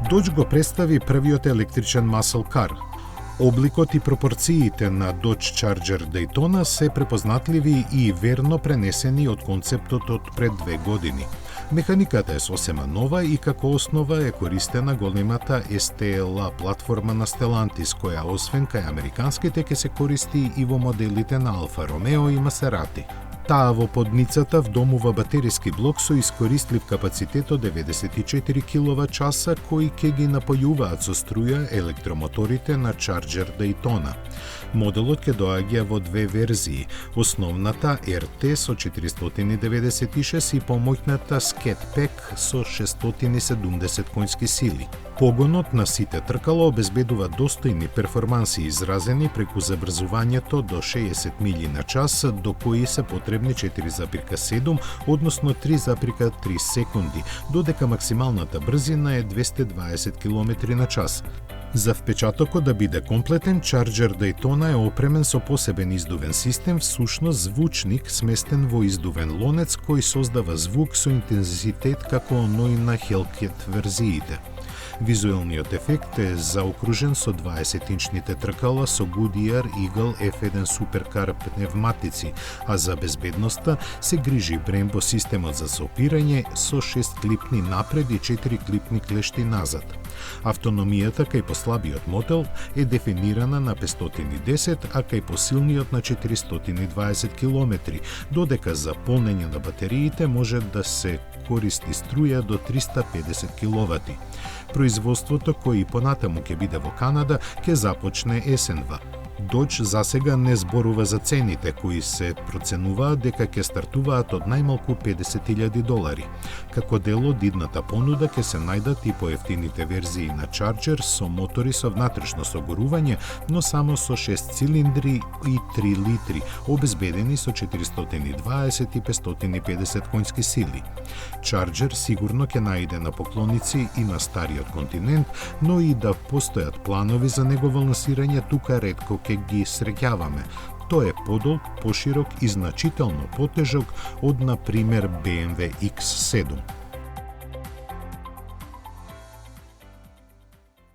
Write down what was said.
Dodge го представи првиот електричен muscle car. Обликот и пропорциите на Dodge Charger Daytona се препознатливи и верно пренесени од концептот од пред 2 години. Механиката е сосема нова и како основа е користена големата STLA платформа на Stellantis, која освен кај американските ќе се користи и во моделите на Alfa Romeo и Maserati. Таа во подницата вдомува батериски блок со искористлив капацитет од 94 киловат-часа кои ќе ги напојуваат со струја електромоторите на Charger Daytona. Моделот ќе доаѓа во 2 верзии, основната RT со 496 и помоќната Scat Pack со 670 конски сили. Погонот на сите тркала обезбедува достојни перформанси изразени преку забрзувањето до 60 милји на час, до кои се потребни 4,7, односно 3,3 секунди, додека максималната брзина е 220 км на час. За впечатокот да биде комплетен, Charger Daytona е опремен со посебен издувен систем, всушност звучник сместен во издувен лонец кој создава звук со интензитет како оној на Hellcat верзиите. Визуелниот ефект е заокружен со 20-инчните тркала со Goodyear Eagle F1 Supercar пневматици, а за безбедноста се грижи Brembo системот за сопирање со 6 клипни напред и 4 клипни клешти назад. Автономијата кај послабиот модел е дефинирана на 510, а кај посилниот на 420 км, додека за полнење на батериите може да се користи струја до 350 киловати. Производството кој и понатаму ќе биде во Канада ќе започне есенва. Dodge засега не зборува за цените, кои се проценуваат дека ќе стартуваат од најмалку $50,000. Како дел од идната понуда ќе се најдат и поевтините верзии на Charger со мотори со внатрешно согорување, но само со 6 цилиндри и 3 литри, обезбедени со 420 и 550 конски сили. Charger сигурно ќе најде на поклоници и на стариот континент, но и да постојат планови за негово лансирање тука ретко ќе ги среќаваме. Тој е подолг, поширок и значително потежок од, на пример, BMW X7.